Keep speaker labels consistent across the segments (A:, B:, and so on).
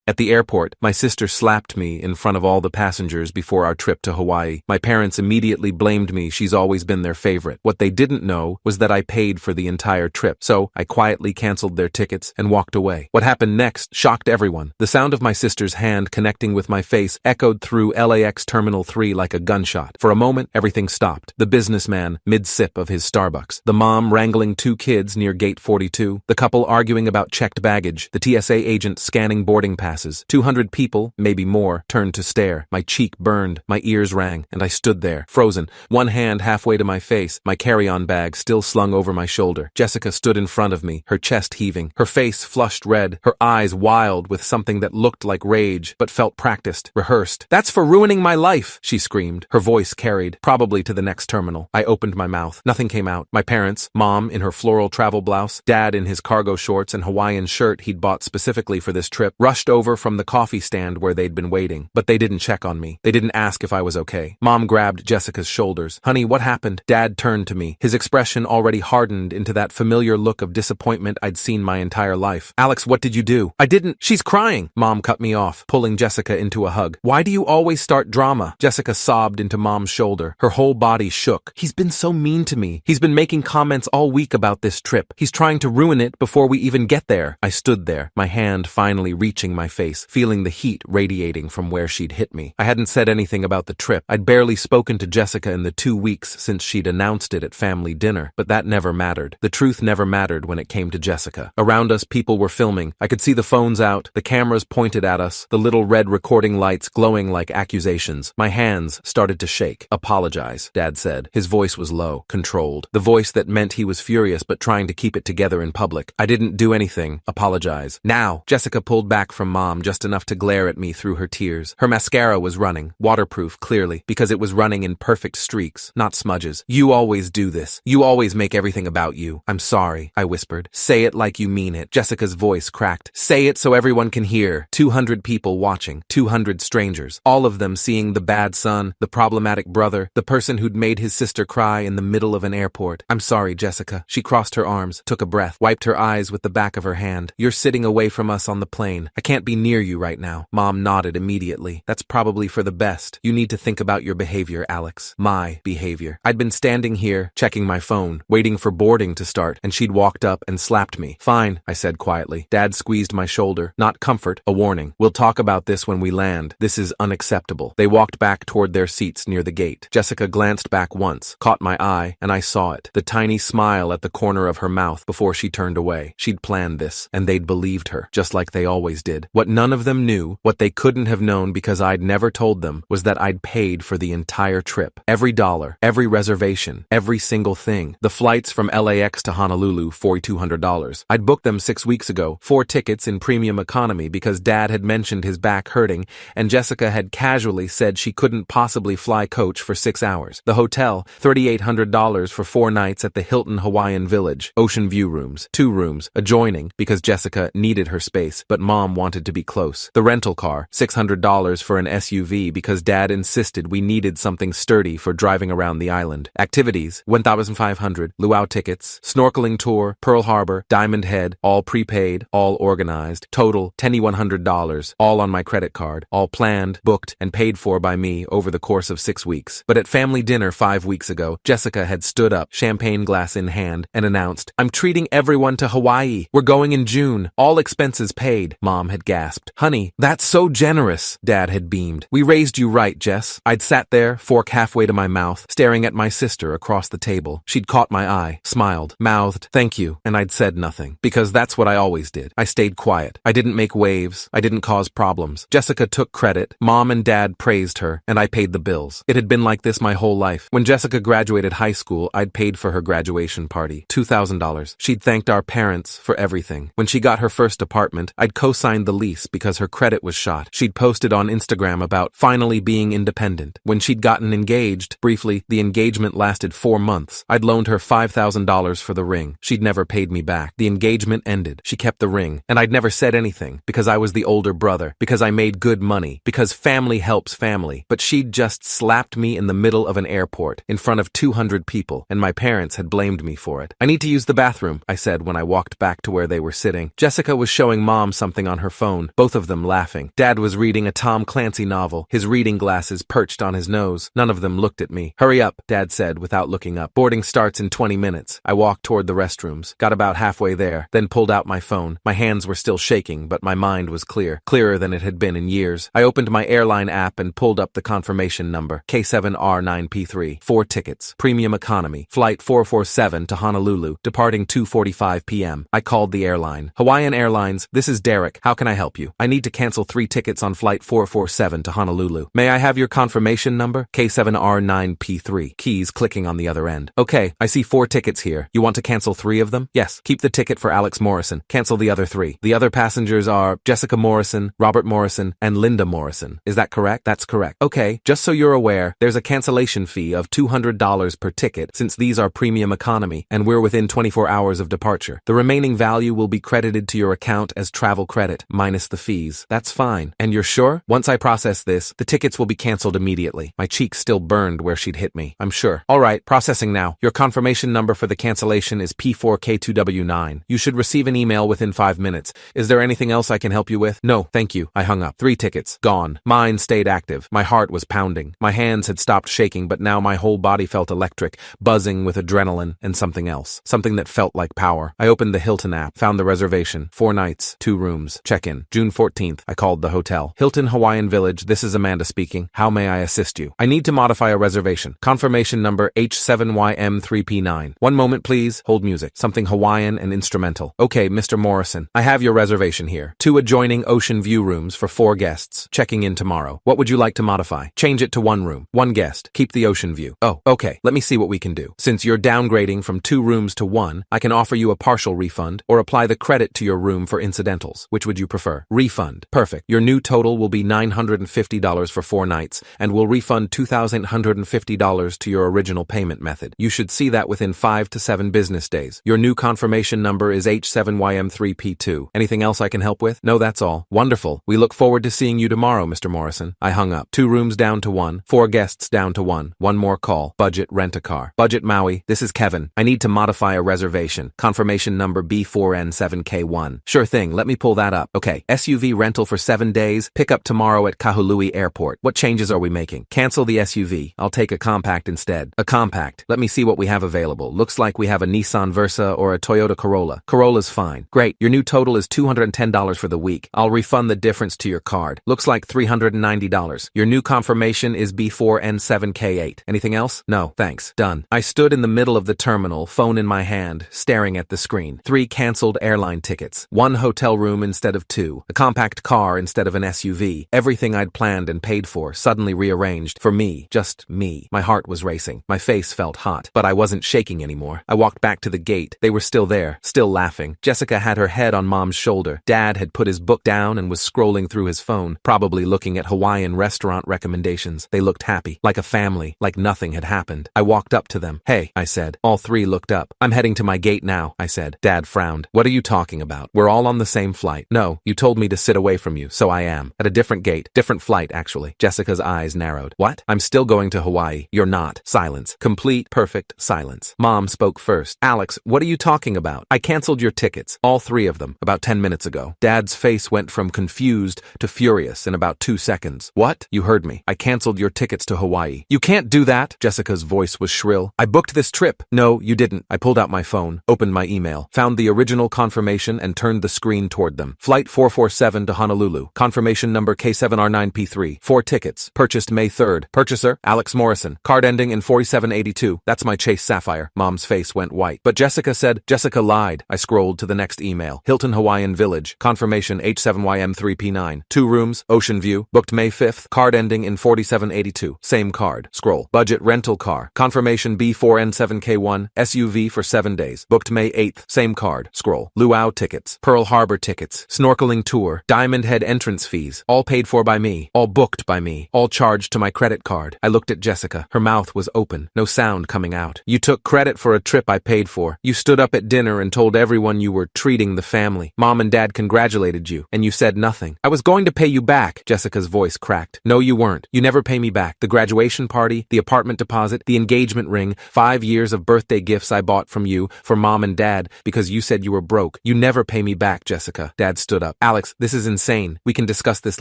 A: At the airport, my sister slapped me in front of all the passengers before our trip to Hawaii. My parents immediately blamed me. She's always been their favorite. What they didn't know was that I paid for the entire trip, so I quietly canceled their tickets and walked away. What happened next shocked everyone. The sound of my sister's hand connecting with my face echoed through LAX Terminal 3 like a gunshot. For a moment, everything stopped. The businessman, mid-sip of his Starbucks. The mom wrangling 2 kids near gate 42. The couple arguing about checked baggage. The TSA agent scanning boarding passes. 200 people, maybe more, turned to stare. My cheek burned, my ears rang, and I stood there, frozen, one hand halfway to my face, my carry-on bag still slung over my shoulder. Jessica stood in front of me, her chest heaving, her face flushed red, her eyes wild with something that looked like rage, but felt practiced, rehearsed. "That's for ruining my life," she screamed. Her voice carried, probably to the next terminal. I opened my mouth. Nothing came out. My parents, Mom in her floral travel blouse, Dad in his cargo shorts and Hawaiian shirt he'd bought specifically for this trip, rushed over from the coffee stand where they'd been waiting, but they didn't check on me. They didn't ask if I was okay. Mom grabbed Jessica's shoulders. "Honey, what happened?" Dad turned to me, his expression already hardened into that familiar look of disappointment I'd seen my entire life. "Alex, what did you do?" "I didn't." "She's crying." Mom cut me off, pulling Jessica into a hug. "Why do you always start drama?" Jessica sobbed into Mom's shoulder. Her whole body shook. "He's been so mean to me. He's been making comments all week about this trip. He's trying to ruin it before we even get there." I stood there, my hand finally reaching my face, feeling the heat radiating from where she'd hit me. I hadn't said anything about the trip. I'd barely spoken to Jessica in the 2 weeks since she'd announced it at family dinner, but that never mattered. The truth never mattered when it came to Jessica. Around us, people were filming. I could see the phones out, the cameras pointed at us, the little red recording lights glowing like accusations. My hands started to shake. "Apologize," Dad said. His voice was low, controlled. The voice that meant he was furious but trying to keep it together in public. "I didn't do anything. Apologize." "Now." Jessica pulled back from Mom just enough to glare at me through her tears. Her mascara was running, waterproof clearly, because it was running in perfect streaks, not smudges. "You always do this. You always make everything about you." "I'm sorry," I whispered. "Say it like you mean it." Jessica's voice cracked. "Say it so everyone can hear." 200 people watching, 200 strangers, all of them seeing the bad son, the problematic brother, the person who'd made his sister cry in the middle of an airport. "I'm sorry, Jessica." She crossed her arms, took a breath, wiped her eyes with the back of her hand. "You're sitting away from us on the plane. I can't be near you right now." Mom nodded immediately. "That's probably for the best. You need to think about your behavior, Alex." My behavior. I'd been standing here, checking my phone, waiting for boarding to start, and she'd walked up and slapped me. "Fine," I said quietly. Dad squeezed my shoulder. "Not comfort, a warning. We'll talk about this when we land. This is unacceptable." They walked back toward their seats near the gate. Jessica glanced back once, caught my eye, and I saw it. The tiny smile at the corner of her mouth before she turned away. She'd planned this, and they'd believed her, just like they always did. What none of them knew, what they couldn't have known because I'd never told them, was that I'd paid for the entire trip. Every dollar, every reservation, every single thing. The flights from LAX to Honolulu, $4,200. I'd booked them 6 weeks ago, 4 tickets in premium economy because Dad had mentioned his back hurting, and Jessica had casually said she couldn't possibly fly coach for 6 hours. The hotel, $3,800 for 4 nights at the Hilton Hawaiian Village. Ocean view rooms, 2 rooms, adjoining, because Jessica needed her space, but Mom wanted to be close. The rental car, $600 for an SUV because Dad insisted we needed something sturdy for driving around the island. Activities, $1,500, luau tickets, snorkeling tour, Pearl Harbor, Diamond Head, all prepaid, all organized. Total, $2,100, all on my credit card, all planned, booked, and paid for by me over the course of 6 weeks. But at family dinner 5 weeks ago, Jessica had stood up, champagne glass in hand, and announced, "I'm treating everyone to Hawaii. We're going in June. All expenses paid." Mom had gasped. "Honey, that's so generous." Dad had beamed. "We raised you right, Jess." I'd sat there, fork halfway to my mouth, staring at my sister across the table. She'd caught my eye, smiled, mouthed, "Thank you," and I'd said nothing, because that's what I always did. I stayed quiet. I didn't make waves. I didn't cause problems. Jessica took credit. Mom and Dad praised her, and I paid the bills. It had been like this my whole life. When Jessica graduated high school, I'd paid for her graduation party, $2,000. She'd thanked our parents for everything. When she got her first apartment, I'd co-signed the lease because her credit was shot. She'd posted on Instagram about finally being independent. When she'd gotten engaged, briefly, the engagement lasted 4 months. I'd loaned her $5,000 for the ring. She'd never paid me back. The engagement ended. She kept the ring, and I'd never said anything because I was the older brother, because I made good money, because family helps family. But she'd just slapped me in the middle of an airport, in front of 200 people, and my parents had blamed me for it. "I need to use the bathroom," I said when I walked back to where they were sitting. Jessica was showing Mom something on her phone. phone, both of them laughing. Dad was reading a Tom Clancy novel, his reading glasses perched on his nose. None of them looked at me. Hurry up, Dad said without looking up. Boarding starts in 20 minutes. I walked toward the restrooms, got about halfway there, then pulled out my phone. My hands were still shaking, but my mind was clear, clearer than it had been in years. I opened my airline app and pulled up the confirmation number, K7R9P3. 4 tickets, premium economy, flight 447 to Honolulu, departing 2:45 p.m. I called the airline. Hawaiian Airlines, this is Derek. How can I help you? I need to cancel 3 tickets on flight 447 to Honolulu. May I have your confirmation number? K7R9P3. Keys clicking on the other end. Okay, I see 4 tickets here. You want to cancel 3 of them? Yes. Keep the ticket for Alex Morrison. Cancel the other 3. The other passengers are Jessica Morrison, Robert Morrison, and Linda Morrison. Is that correct? That's correct. Okay, just so you're aware, there's a cancellation fee of $200 per ticket since these are premium economy and we're within 24 hours of departure. The remaining value will be credited to your account as travel credit, minus the fees. That's fine. And you're sure? Once I process this, the tickets will be canceled immediately. My cheek still burned where she'd hit me. I'm sure. All right, processing now. Your confirmation number for the cancellation is P4K2W9. You should receive an email within 5 minutes. Is there anything else I can help you with? No, thank you. I hung up. 3 tickets. Gone. Mine stayed active. My heart was pounding. My hands had stopped shaking, but now my whole body felt electric, buzzing with adrenaline and something else. Something that felt like power. I opened the Hilton app, found the reservation. 4 nights, 2 rooms. Check-in. June 14th. I called the hotel. Hilton Hawaiian Village. This is Amanda speaking. How may I assist you? I need to modify a reservation. Confirmation number H7YM3P9. One moment, please. Hold music. Something Hawaiian and instrumental. Okay, Mr. Morrison. I have your reservation here. 2 adjoining ocean view rooms for 4 guests. Checking in tomorrow. What would you like to modify? Change it to 1 room. 1 guest. Keep the ocean view. Oh, okay. Let me see what we can do. Since you're downgrading from 2 rooms to 1, I can offer you a partial refund or apply the credit to your room for incidentals. Which would you prefer? Refund. Perfect. Your new total will be $950 for 4 nights and will refund $2,150 to your original payment method. You should see that within 5 to 7 business days. Your new confirmation number is H7YM3P2. Anything else I can help with? No, that's all. Wonderful. We look forward to seeing you tomorrow, Mr. Morrison. I hung up. 2 rooms down to 1, 4 guests down to 1. One more call. Budget rent-a-car. Budget Maui. This is Kevin. I need to modify a reservation. Confirmation number B4N7K1. Sure thing. Let me pull that up. Okay. SUV rental for 7 days. Pick up tomorrow at Kahului Airport. What changes are we making? Cancel the SUV. I'll take a compact instead. A compact. Let me see what we have available. Looks like we have a Nissan Versa or a Toyota Corolla. Corolla's fine. Great. Your new total is $210 for the week. I'll refund the difference to your card. Looks like $390. Your new confirmation is B4N7K8. Anything else? No, thanks. Done. I stood in the middle of the terminal, phone in my hand, staring at the screen. 3 canceled airline tickets. 1 hotel room instead of 2. A compact car instead of an SUV. Everything I'd planned and paid for, suddenly rearranged. For me. Just me. My heart was racing. My face felt hot. But I wasn't shaking anymore. I walked back to the gate. They were still there, still laughing. Jessica had her head on Mom's shoulder. Dad had put his book down and was scrolling through his phone, probably looking at Hawaiian restaurant recommendations. They looked happy, like a family, like nothing had happened. I walked up to them. Hey, I said. All 3 looked up. I'm heading to my gate now, I said. Dad frowned. What are you talking about? We're all on the same flight. No, you told me to sit away from you, so I am. At a different gate. Different flight, actually. Jessica's eyes narrowed. What? I'm still going to Hawaii. You're not. Silence. Complete, perfect silence. Mom spoke first. Alex, what are you talking about? I canceled your tickets. All 3 of them. About 10 minutes ago. Dad's face went from confused to furious in about 2 seconds. What? You heard me. I canceled your tickets to Hawaii. You can't do that. Jessica's voice was shrill. I booked this trip. No, you didn't. I pulled out my phone, opened my email, found the original confirmation and turned the screen toward them. Flight 447 to Honolulu. Confirmation number K7R9P3. 4 tickets. Purchased May 3rd. Purchaser, Alex Morrison. Card ending in 4782. That's my Chase Sapphire. Mom's face went white. But Jessica said, Jessica lied. I scrolled to the next email. Hilton Hawaiian Village. Confirmation H7YM3P9. 2 rooms. Ocean view. Booked May 5th. Card ending in 4782. Same card. Scroll. Budget rental car. Confirmation B4N7K1. SUV for 7 days. Booked May 8th. Same card. Scroll. Luau tickets. Pearl Harbor tickets. Snorkeling tour. Diamond Head entrance fees. All paid for by me. All booked by me. All charged to my credit card. I looked at Jessica. Her mouth was open. No sound coming out. You took credit for a trip I paid for. You stood up at dinner and told everyone you were treating the family. Mom and Dad congratulated you, and you said nothing. I was going to pay you back. Jessica's voice cracked. No, you weren't. You never pay me back. The graduation party, the apartment deposit, the engagement ring, 5 years of birthday gifts I bought from you for Mom and Dad because you said you were broke. You never pay me back, Jessica. Dad stood up. Alex, this is insane. We can discuss this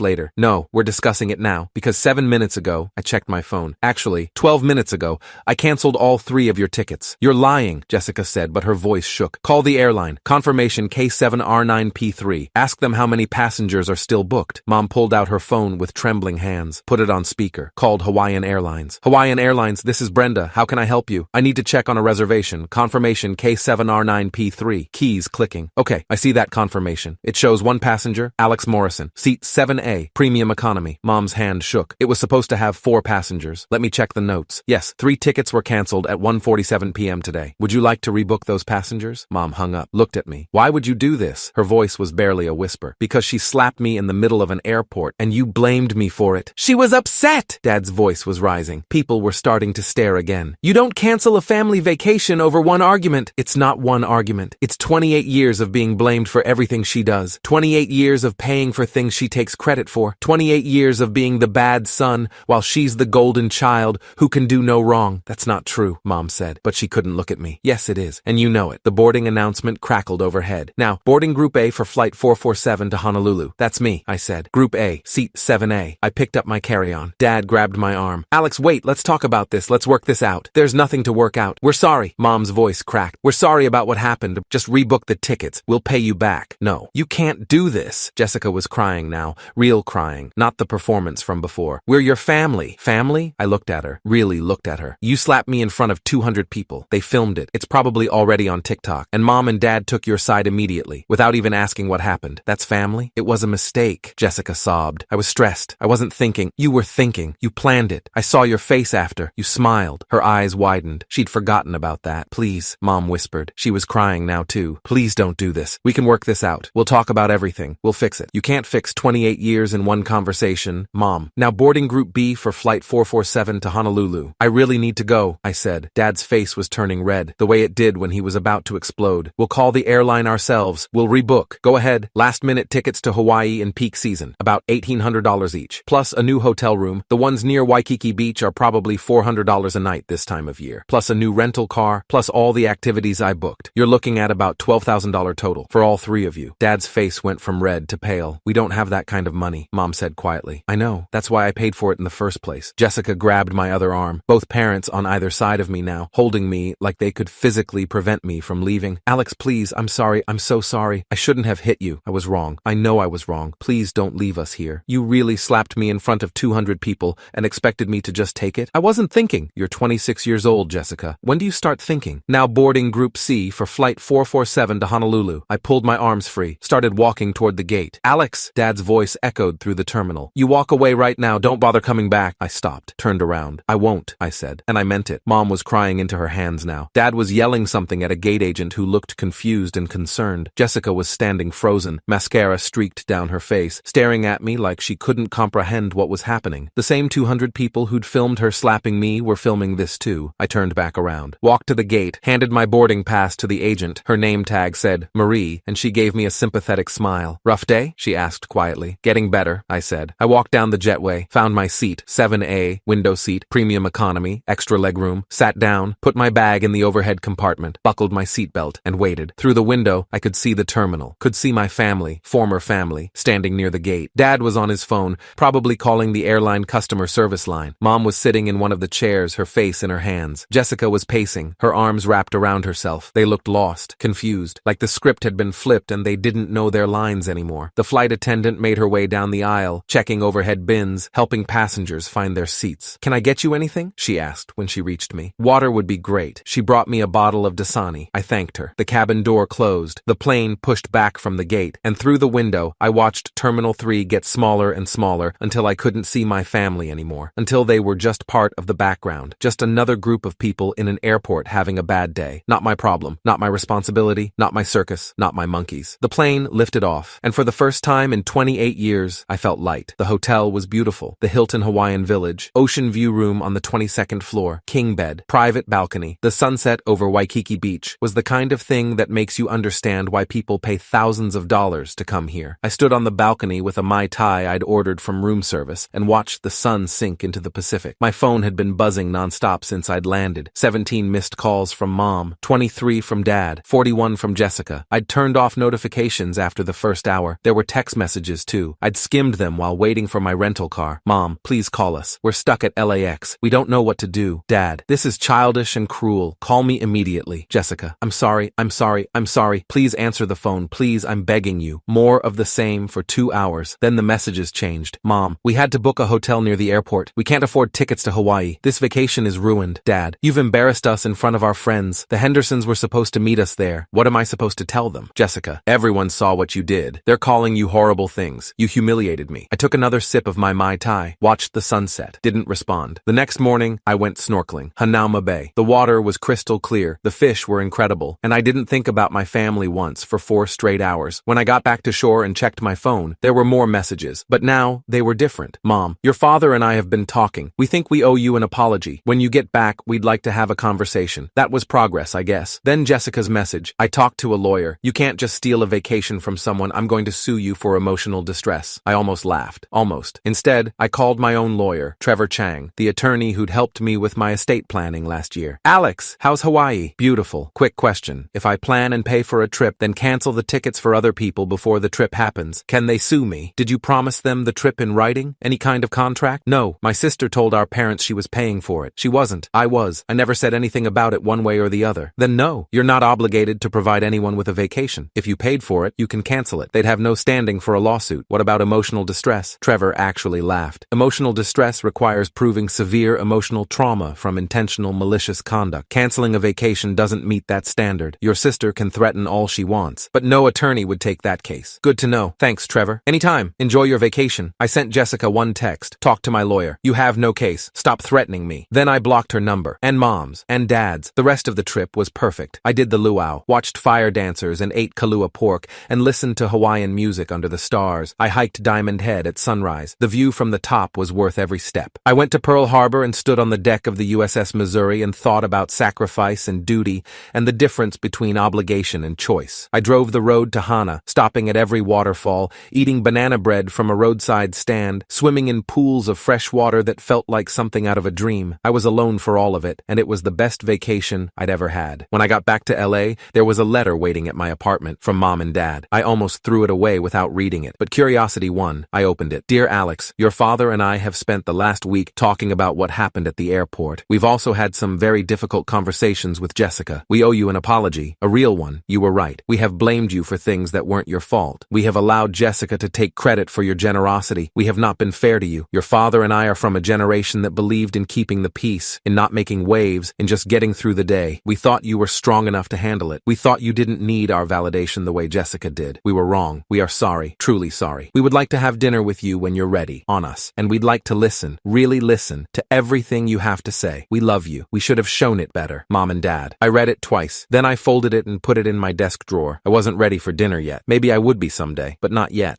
A: later. No, we're discussing it now, because 7 minutes ago, I checked my phone. Actually, 12 minutes ago, I canceled all 3 of your tickets. You're lying, Jessica said, but her voice shook. Call the airline. Confirmation K7R9P3. Ask them how many passengers are still booked. Mom pulled out her phone with trembling hands, put it on speaker, called Hawaiian Airlines. Hawaiian Airlines, this is Brenda. How can I help you? I need to check on a reservation. Confirmation K7R9P3. Keys clicking. Okay, I see that confirmation. It shows 1 passenger, Alex Morrison. Seat 7A, premium economy. Mom's hand shook. It was supposed to have 4 passengers. Let me check the notes. Yes, 3 tickets were canceled at 1:47 p.m. today. Would you like to rebook those passengers? Mom hung up, looked at me. Why would you do this? Her voice was barely a whisper. Because she slapped me in the middle of an airport, and you blamed me for it. She was upset! Dad's voice was rising. People were starting to stare again. You don't cancel a family vacation over 1 argument. It's not 1 argument. It's 28 years of being blamed for everything she does. 28 years of paying for things she takes credit for. 28 years of being the bad son while she's the golden child who can do no wrong. That's not true, Mom said, but she couldn't look at me. Yes, it is, and you know it. The boarding announcement crackled overhead. Now, boarding Group A for Flight 447 to Honolulu. That's me, I said. Group A, Seat 7A. I picked up my carry-on. Dad grabbed my arm. Alex, wait, let's talk about this. Let's work this out. There's nothing to work out. We're sorry. Mom's voice cracked. We're sorry about what happened. Just rebook the tickets. We'll pay you back. No, you can't do this. Jessica was crying now. Real crying. Not the performance from before. We're your family. Family? I looked at her. Really looked at her. You slapped me in front of 200 people. They filmed it. It's probably already on TikTok. And Mom and Dad took your side immediately, without even asking what happened. That's family? It was a mistake. Jessica sobbed. I was stressed. I wasn't thinking. You were thinking. You planned it. I saw your face after. You smiled. Her eyes widened. She'd forgotten about that. Please, Mom whispered. She was crying now too. Please don't do this. We can work this out. We'll talk about everything. We'll fix it. You can't fix 28 years in 1 conversation, Mom. Now boarding Group B for Flight 447 to Honolulu. I really need to go, I said. Dad's face was turning red, the way it did when he was about to explode. We'll call the airline ourselves. We'll rebook. Go ahead. Last-minute tickets to Hawaii in peak season. About $1,800 each. Plus a new hotel room. The ones near Waikiki Beach are probably $400 a night this time of year. Plus a new rental car. Plus all the activities I booked. You're looking at about $12,000 total for all 3 of you. Dad's face went from red to pale. We don't have that kind of money, Mom said quietly. I know. That's why I paid for it in the first place. Jessica grabbed my other arm. Both parents on either side of me now, holding me like they could physically prevent me from leaving. Alex, please, I'm sorry. I'm so sorry. I shouldn't have hit you. I was wrong. I know I was wrong. Please don't leave us here. You really slapped me in front of 200 people and expected me to just take it? I wasn't thinking. You're 26 years old, Jessica. When do you start thinking? Now boarding Group C for Flight 447 to Honolulu. I pulled my arms free, started walking toward the gate. Alex, Dad's voice echoed through the terminal. You walk away right now. Don't bother coming back. I stopped, turned around. I won't, I said, and I meant it. Mom was crying into her hands now. Dad was yelling something at a gate agent who looked confused and concerned. Jessica was standing frozen, mascara streaked down her face, staring at me like she couldn't comprehend what was happening. The same 200 people who'd filmed her slapping me were filming this too. I turned back around, walked to the gate, handed my boarding pass to the agent. Her name tag said Marie, and she gave me a sympathetic smile. Rough day? She asked quietly. Getting better, I said. I walked down the jetway, found my seat, 7A, window seat, premium economy, extra legroom, sat down, put my bag in the overhead compartment, buckled my seatbelt, and waited. Through the window, I could see the terminal, could see my family, former family, standing near the gate. Dad was on his phone, probably calling the airline customer service line. Mom was sitting in one of the chairs, her face in her hands. Jessica was pacing, her arms wrapped around herself. They looked lost, confused, like the script had been flipped and they didn't know their lines anymore. The flight attendant made her way down the aisle, checking overhead bins, helping passengers find their seats. Can I get you anything? She asked when she reached me. Water would be great. She brought me a bottle of Dasani. I thanked her. The cabin door closed. The plane pushed back from the gate, and through the window, I watched Terminal 3 get smaller and smaller until I couldn't see my family anymore, until they were just part of the background, just another group of people in an airport having a bad day. Not my problem, not my responsibility, not my circus, not my monkeys. The plane lifted off, and for the first time in 28 years, I felt light. The hotel was beautiful. The Hilton Hawaiian Village, ocean view room on the 22nd floor, king bed, private balcony. The sunset over Waikiki Beach was the kind of thing that makes you understand why people pay thousands of dollars to come here. I stood on the balcony with a Mai Tai I'd ordered from room service and watched the sun sink into the Pacific. My phone had been buzzing nonstop since I'd landed. 17 missed calls from Mom, 23 from Dad, 41 from Jessica. I'd turned off notifications after the first first hour. There were text messages too. I'd skimmed them while waiting for my rental car. Mom, please call us. We're stuck at LAX. We don't know what to do. Dad, this is childish and cruel. Call me immediately. Jessica, I'm sorry. Please answer the phone. Please, I'm begging you. More of the same for 2 hours. Then the messages changed. Mom, we had to book a hotel near the airport. We can't afford tickets to Hawaii. This vacation is ruined. Dad, you've embarrassed us in front of our friends. The Hendersons were supposed to meet us there. What am I supposed to tell them? Jessica, everyone saw what you did. They're calling you horrible things. You humiliated me. I took another sip of my Mai Tai, watched the sunset, didn't respond. The next morning, I went snorkeling. Hanauma Bay. The water was crystal clear. The fish were incredible. And I didn't think about my family once for 4 straight hours. When I got back to shore and checked my phone, there were more messages. But now, they were different. Mom, your father and I have been talking. We think we owe you an apology. When you get back, we'd like to have a conversation. That was progress, I guess. Then Jessica's message. I talked to a lawyer. You can't just steal a vacation from someone. I'm going to sue you for emotional distress. I almost laughed. Almost. Instead, I called my own lawyer, Trevor Chang, the attorney who'd helped me with my estate planning last year. Alex, how's Hawaii? Beautiful. Quick question. If I plan and pay for a trip, then cancel the tickets for other people before the trip happens, can they sue me? Did you promise them the trip in writing? Any kind of contract? No. My sister told our parents she was paying for it. She wasn't. I was. I never said anything about it one way or the other. Then no. You're not obligated to provide anyone with a vacation. If you paid for it, you can cancel it. They'd have no standing for a lawsuit. What about emotional distress? Trevor actually laughed. Emotional distress requires proving severe emotional trauma from intentional malicious conduct. Canceling a vacation doesn't meet that standard. Your sister can threaten all she wants, but no attorney would take that case. Good to know. Thanks, Trevor. Anytime. Enjoy your vacation. I sent Jessica one text. Talk to my lawyer. You have no case. Stop threatening me. Then I blocked her number. And Mom's. And Dad's. The rest of the trip was perfect. I did the luau, watched fire dancers and ate kalua pork, and listened to Hawaiian music under the stars. I hiked Diamond Head at sunrise. The view from the top was worth every step. I went to Pearl Harbor and stood on the deck of the USS Missouri and thought about sacrifice and duty and the difference between obligation and choice. I drove the road to Hana, stopping at every waterfall, eating banana bread from a roadside stand, swimming in pools of fresh water that felt like something out of a dream. I was alone for all of it, and it was the best vacation I'd ever had. When I got back to LA, there was a letter waiting at my apartment from Mom and Dad. I almost threw it away without reading it, but curiosity won. I opened it. Dear Alex, your father and I have spent the last week talking about what happened at the airport. We've also had some very difficult conversations with Jessica. We owe you an apology, a real one. You were right. We have blamed you for things that weren't your fault. We have allowed Jessica to take credit for your generosity. We have not been fair to you. Your father and I are from a generation that believed in keeping the peace, in not making waves, in just getting through the day. We thought you were strong enough to handle it. We thought you didn't need our validation the way Jessica did. We were wrong. We are sorry. Truly sorry. We would like to have dinner with you when you're ready, on us, and we'd like to listen, really listen, to everything you have to say. We love you. We should have shown it better, Mom and Dad. I read it twice. Then I folded it and put it in my desk drawer. I wasn't ready for dinner yet. Maybe I would be someday, but not yet.